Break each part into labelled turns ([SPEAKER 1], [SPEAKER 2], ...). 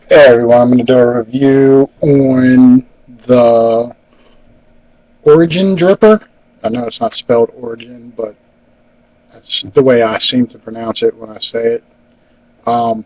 [SPEAKER 1] Hey everyone, I'm going to do a review on the Origin dripper. I know it's not spelled Origin, but that's the way I seem to pronounce it when I say it. Um,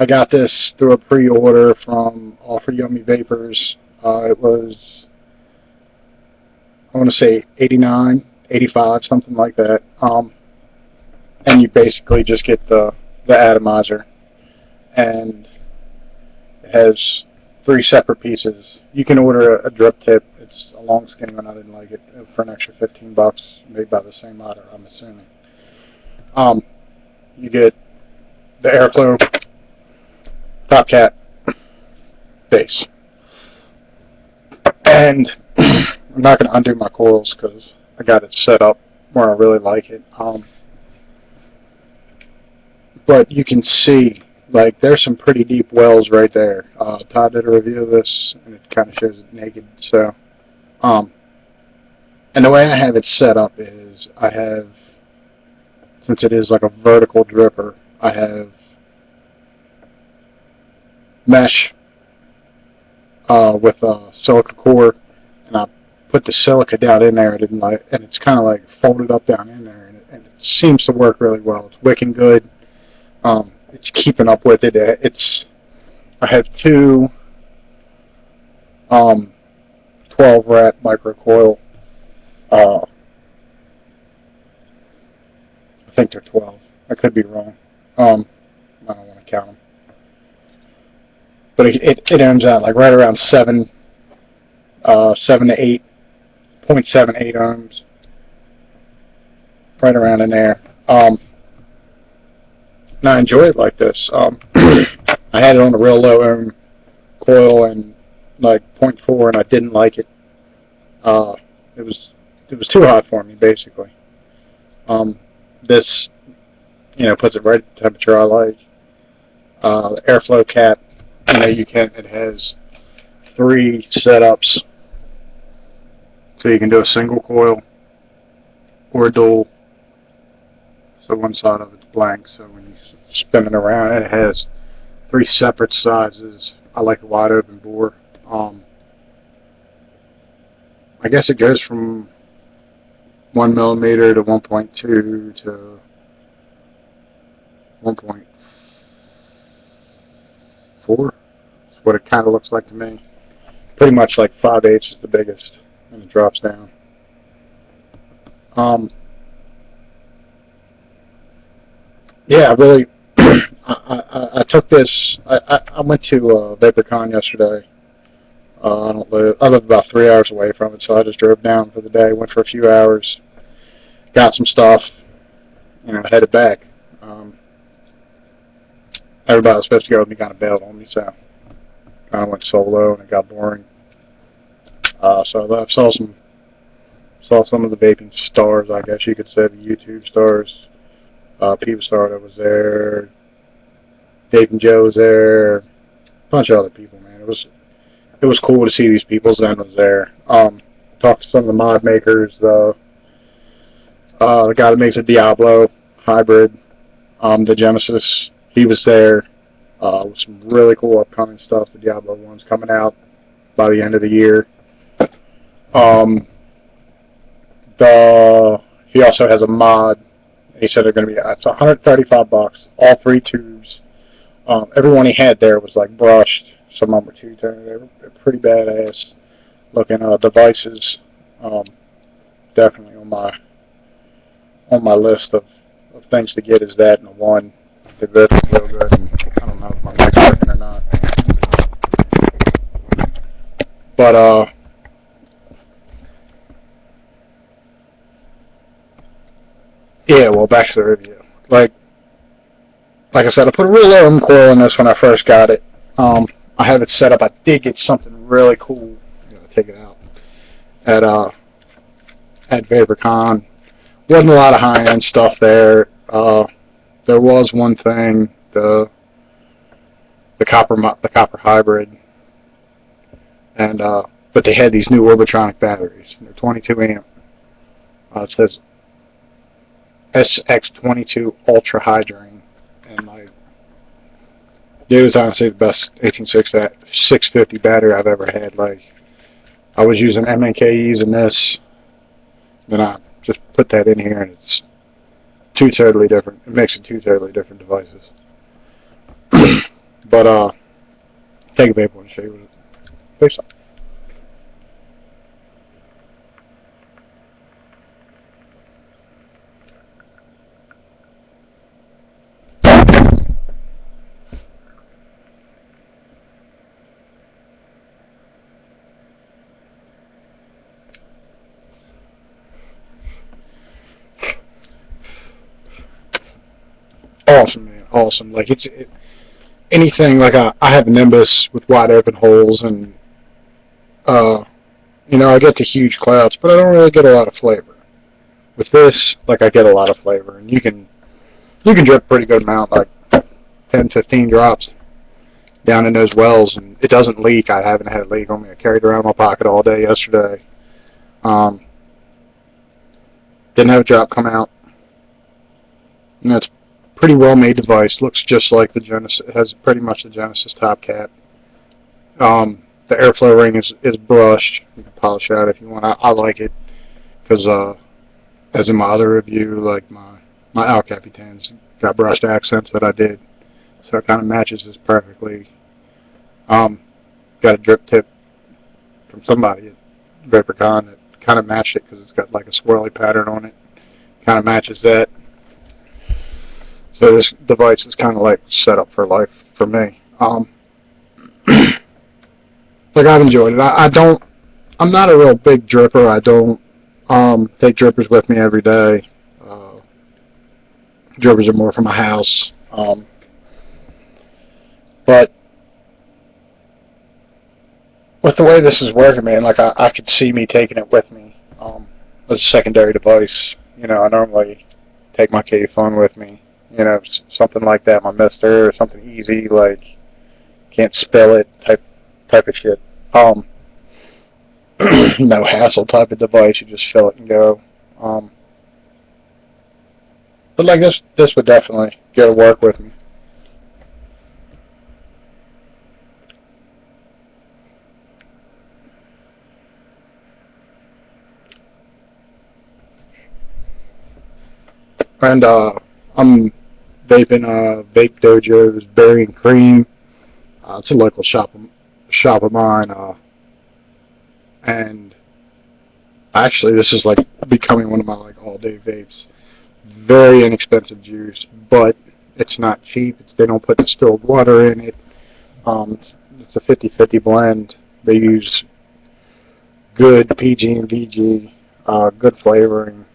[SPEAKER 1] I got this through a pre-order from All for Yummy Vapors. It was, I want to say 89, 85, something like that. And you basically just get the atomizer, and it has three separate pieces. You can order a drip tip. It's a long skinny one. I didn't like it for an extra $15, made by the same model, I'm assuming. Um, you get the airflow top cap base, and I'm not going to undo my coils because I got it set up where I really like it. But you can see, like, there's some pretty deep wells right there. Todd did a review of this, and it kind of shows it naked. So, and the way I have it set up is I have, since it is like a vertical dripper, I have mesh with a silica core, and I put the silica down in there, and it's kind of like folded up down in there, and it seems to work really well. It's wicking good. It's keeping up with it. I have two 12 rat microcoil. I think they're 12. I could be wrong. I don't want to count them. But it ends out like right around 7 to 8.78 ohms, right around in there. And I enjoy it like this. I had it on a real low ohm coil and like 0.4, and I didn't like it. It was too hot for me, basically. This, puts it right at the temperature I like. The airflow cap, it has three setups, so you can do a single coil or a dual. So one side of it's blank, so when you spin it around, it has three separate sizes. I like a wide open bore. I guess it goes from 1 millimeter to 1.2 to 1.4. That's what it kind of looks like to me. Pretty much like 5/8 is the biggest, and it drops down. Yeah, really. I took this. I went to VaporCon yesterday. I don't live. I live about 3 hours away from it, so I just drove down for the day. Went for a few hours, got some stuff, headed back. Everybody was supposed to go with me kind of bailed on me, so I went solo, and it got boring. So I saw some of the vaping stars, I guess you could say, the YouTube stars. People Star that was there, Dave and Joe was there, a bunch of other people, man. It was cool to see these people. Zen was there. Talked to some of the mod makers, the guy that makes a Diablo hybrid, the Genesis, he was there, with some really cool upcoming stuff. The Diablo one's coming out by the end of the year. He also has a mod. He said they're going to be, it's $135, all three tubes. Everyone he had there was like brushed. Some of them were two-tone. They're pretty badass looking devices. Definitely on my list of things to get is that and the one. They both look real good. And I don't know if my mic's working or not. But yeah, well, back to the review. Like I said, I put a real low ohm coil in this when I first got it. I have it set up. I did get something really cool. I'm gonna take it out at VaporCon. Wasn't a lot of high end stuff there. There was one thing, the copper hybrid, and but they had these new Orbitronic batteries. They're 22 amp. It says SX22 Ultra Hydrating, and like It was honestly the best 18650 battery I've ever had. Like, I was using MNKEs in this, then I just put that in here, and it's two totally different. It makes it two totally different devices. But take a vapor and show you what it tastes like. Awesome, man. Awesome. Like, anything, like, I have a Nimbus with wide open holes, and, you know, I get the huge clouds, but I don't really get a lot of flavor. With this, like, I get a lot of flavor, and you can drip a pretty good amount, like 10, 15 drops down in those wells, and it doesn't leak. I haven't had it leak on me. I carried it around in my pocket all day yesterday. Didn't have a drop come out. And that's pretty well made device. Looks just like the Genesis. It has pretty much the Genesis top cap. The airflow ring is brushed. You can polish it out if you want. I like it because, as in my other review, like my Al Capitan's got brushed accents that I did, so it kind of matches this perfectly. Got a drip tip from somebody at VaporCon that kind of matched it because it's got like a swirly pattern on it. Kind of matches that. So this device is kind of like set up for life for me. Like, I've enjoyed it. I'm not a real big dripper. I don't take drippers with me every day. Drippers are more for my house. But with the way this is working, man, like, I could see me taking it with me as a secondary device. You know, I normally take my K-Phone with me. You know, something like that, my Mister, or something easy, like, can't spill it type of shit. No hassle type of device, you just fill it and go. But like this would definitely go to work with me. And I'm vaping Vape Dojo's Berry and Cream. It's a local shop of mine, and actually this is like becoming one of my like all-day vapes. Very inexpensive juice, but it's not cheap. They don't put distilled water in it. It's a 50-50 blend. They use good PG and VG, good flavoring.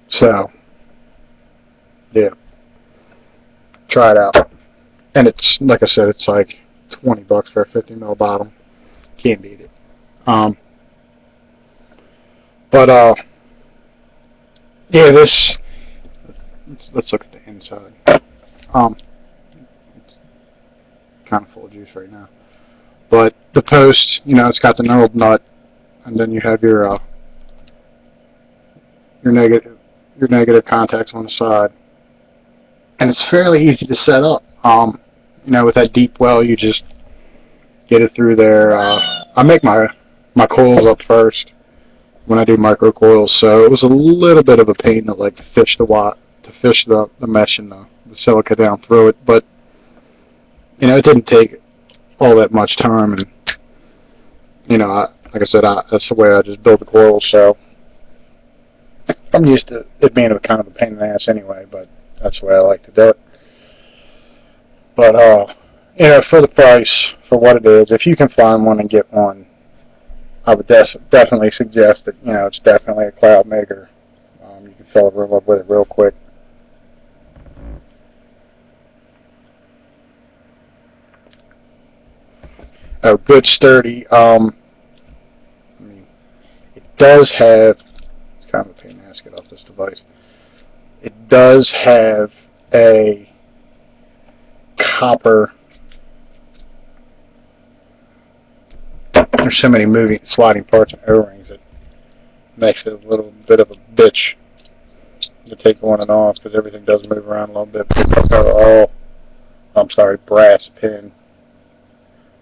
[SPEAKER 1] So, yeah, try it out. And it's, like I said, it's like $20 for a 50 ml bottle. Can't beat it. But yeah, this. Let's look at the inside. It's kind of full of juice right now. But the post, you know, it's got the knurled nut, and then you have your negative contacts on the side, and it's fairly easy to set up. You know, with that deep well, you just get it through there. I make my coils up first when I do micro coils, so it was a little bit of a pain to like fish the mesh and the silica down through it, but you know, it didn't take all that much time, and you know, like I said, that's the way I just build the coils, so I'm used to it being a kind of a pain in the ass anyway, but that's the way I like to do it. But you know, for the price, for what it is, if you can find one and get one, I would definitely suggest that, you know, it's definitely a cloud maker. You can fill a room up with it real quick. Oh, good sturdy. I mean, it does have, it's kind of a pain in the ass to get off this device. It does have a copper. There's so many sliding parts and O-rings that makes it a little bit of a bitch to take on and off, because everything does move around a little bit. I'm sorry, brass pin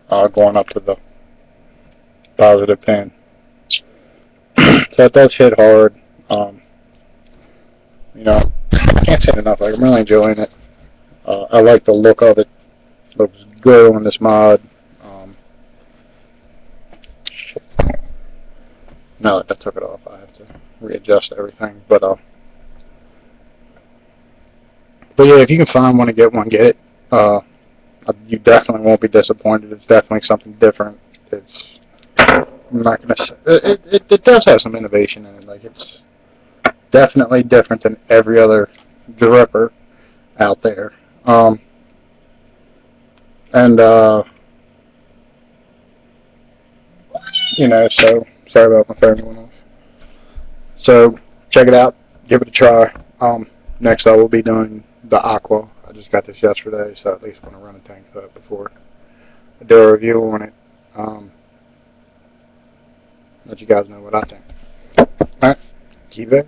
[SPEAKER 1] going up to the positive pin. So it does hit hard. You know, I can't say it enough. Like, I'm really enjoying it. I like the look of it. Looks good on this mod. Now that I took it off, I have to readjust everything. But yeah, if you can find one and get one, get it. You definitely won't be disappointed. It's definitely something different. I'm not gonna say, it does have some innovation in it. Like, it's definitely different than every other dripper out there. And you know, so sorry about my phone going off. So check it out, give it a try. Next I will be doing the Aqua. I just got this yesterday, so at least I want to run a tank for it before I do a review on it. Let you guys know what I think. Alright, keep it.